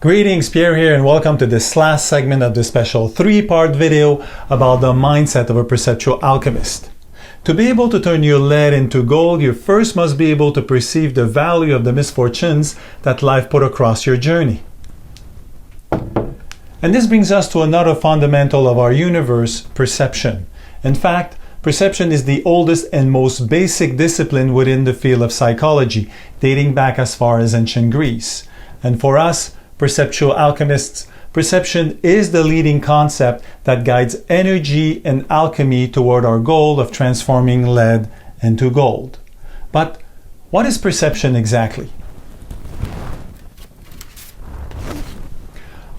Greetings, Pierre here, and welcome to this last segment of this special three-part video about the mindset of a perceptual alchemist. To be able to turn your lead into gold, you first must be able to perceive the value of the misfortunes that life put across your journey. And this brings us to another fundamental of our universe, perception. In fact, perception is the oldest and most basic discipline within the field of psychology, dating back as far as ancient Greece. And for us, perceptual alchemists, perception is the leading concept that guides energy and alchemy toward our goal of transforming lead into gold. But what is perception exactly?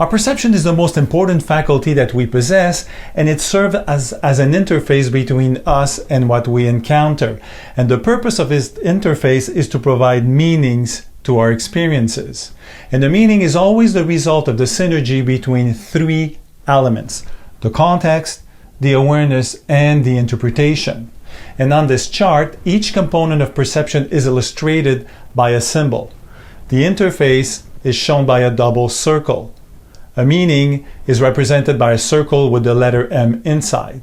Our perception is the most important faculty that we possess, and it serves as an interface between us and what we encounter. And the purpose of this interface is to provide meanings to our experiences. And the meaning is always the result of the synergy between three elements: the context, the awareness, and the interpretation. And on this chart, each component of perception is illustrated by a symbol. The interface is shown by a double circle. A meaning is represented by a circle with the letter M inside.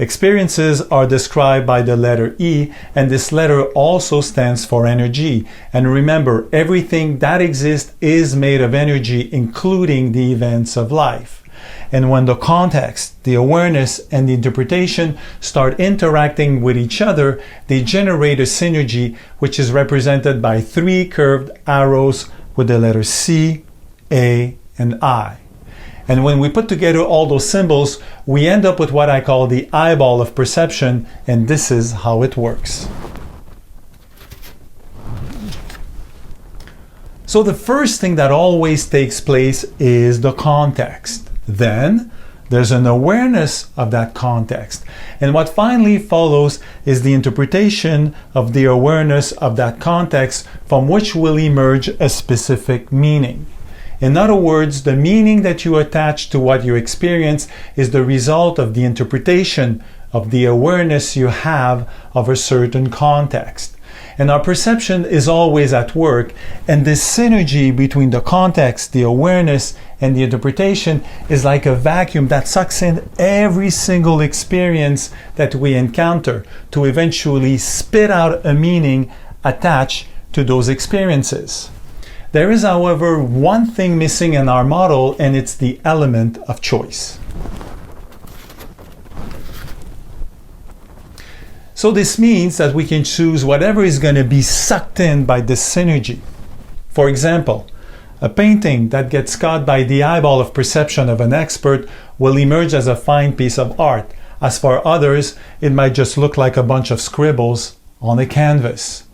Experiences are described by the letter E, and this letter also stands for energy. And remember, everything that exists is made of energy, including the events of life. And when the context, the awareness, and the interpretation start interacting with each other, they generate a synergy, which is represented by three curved arrows with the letters C, A, and I. And when we put together all those symbols, we end up with what I call the eyeball of perception, and this is how it works. So the first thing that always takes place is the context. Then there's an awareness of that context. And what finally follows is the interpretation of the awareness of that context, from which will emerge a specific meaning. In other words, the meaning that you attach to what you experience is the result of the interpretation of the awareness you have of a certain context. And our perception is always at work, and this synergy between the context, the awareness, and the interpretation is like a vacuum that sucks in every single experience that we encounter to eventually spit out a meaning attached to those experiences. There is, however, one thing missing in our model, and it's the element of choice. So this means that we can choose whatever is going to be sucked in by this synergy. For example, a painting that gets caught by the eyeball of perception of an expert will emerge as a fine piece of art. As for others, it might just look like a bunch of scribbles on a canvas.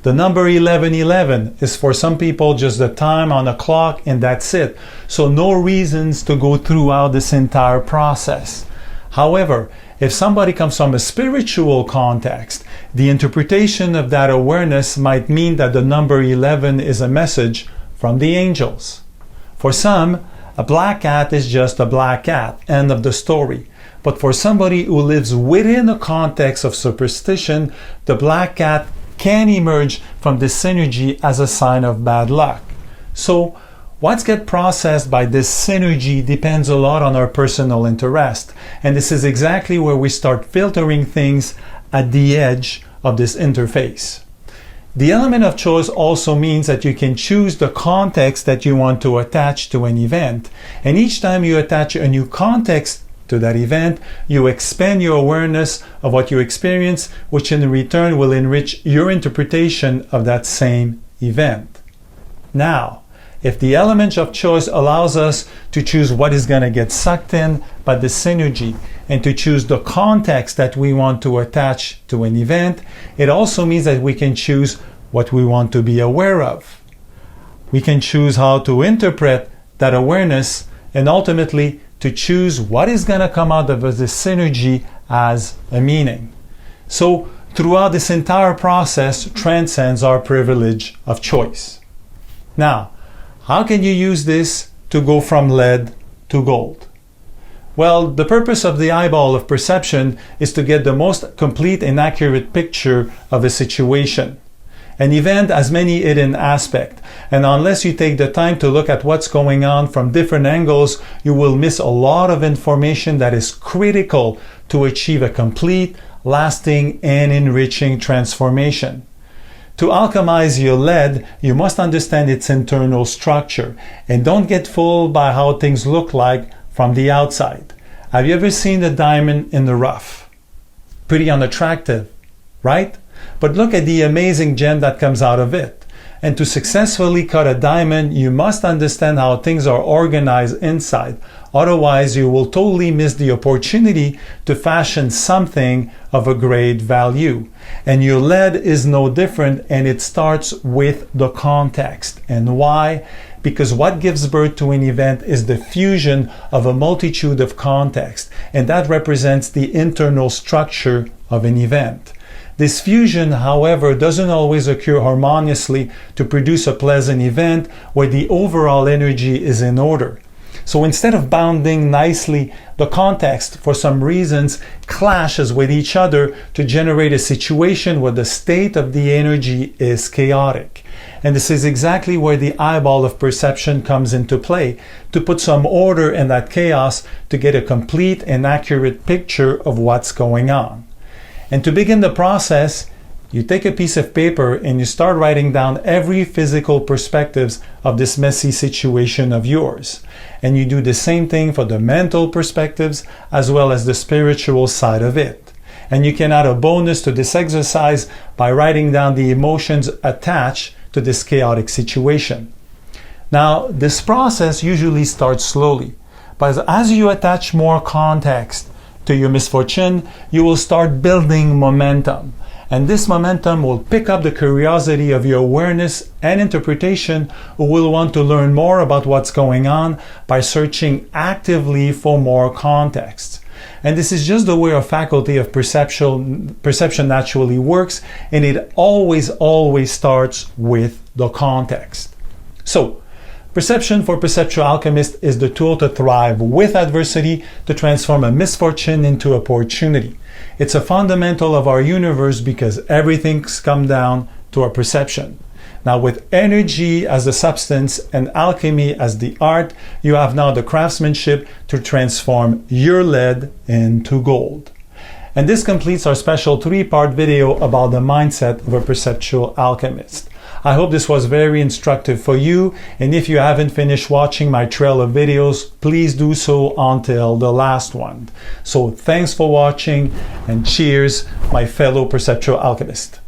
The number 1111 is for some people just the time on a clock, and that's it. So no reasons to go throughout this entire process. However, if somebody comes from a spiritual context, the interpretation of that awareness might mean that the number 11 is a message from the angels. For some, a black cat is just a black cat, end of the story. But for somebody who lives within a context of superstition, the black cat can emerge from this synergy as a sign of bad luck. So what gets processed by this synergy depends a lot on our personal interest. And this is exactly where we start filtering things at the edge of this interface. The element of choice also means that you can choose the context that you want to attach to an event. And each time you attach a new context to that event, you expand your awareness of what you experience, which in return will enrich your interpretation of that same event. Now, if the element of choice allows us to choose what is going to get sucked in by the synergy and to choose the context that we want to attach to an event, it also means that we can choose what we want to be aware of. We can choose how to interpret that awareness, and ultimately to choose what is going to come out of this synergy as a meaning. So throughout this entire process transcends our privilege of choice. Now, how can you use this to go from lead to gold? Well, the purpose of the eyeball of perception is to get the most complete and accurate picture of a situation. An event has many hidden aspects, and unless you take the time to look at what's going on from different angles, you will miss a lot of information that is critical to achieve a complete, lasting, and enriching transformation. To alchemize your lead, you must understand its internal structure, and don't get fooled by how things look like from the outside. Have you ever seen a diamond in the rough? Pretty unattractive, right? But look at the amazing gem that comes out of it. And to successfully cut a diamond, you must understand how things are organized inside. Otherwise, you will totally miss the opportunity to fashion something of a great value. And your lead is no different, and it starts with the context. And why? Because what gives birth to an event is the fusion of a multitude of contexts, and that represents the internal structure of an event. This fusion, however, doesn't always occur harmoniously to produce a pleasant event where the overall energy is in order. So instead of bounding nicely, the context, for some reasons, clashes with each other to generate a situation where the state of the energy is chaotic. And this is exactly where the eyeball of perception comes into play, to put some order in that chaos to get a complete and accurate picture of what's going on. And to begin the process, you take a piece of paper and you start writing down every physical perspectives of this messy situation of yours. And you do the same thing for the mental perspectives as well as the spiritual side of it. And you can add a bonus to this exercise by writing down the emotions attached to this chaotic situation. Now, this process usually starts slowly, but as you attach more context to your misfortune, you will start building momentum. And this momentum will pick up the curiosity of your awareness and interpretation, who will want to learn more about what's going on by searching actively for more context. And this is just the way our faculty of perception naturally works, and it always starts with the context. So, perception for Perceptual Alchemist is the tool to thrive with adversity, to transform a misfortune into opportunity. It's a fundamental of our universe because everything's come down to our perception. Now, with energy as the substance and alchemy as the art, you have now the craftsmanship to transform your lead into gold. And this completes our special 3-part video about the mindset of a perceptual alchemist. I hope this was very instructive for you, and if you haven't finished watching my trail of videos, please do so until the last one. So thanks for watching, and cheers, my fellow perceptual alchemist.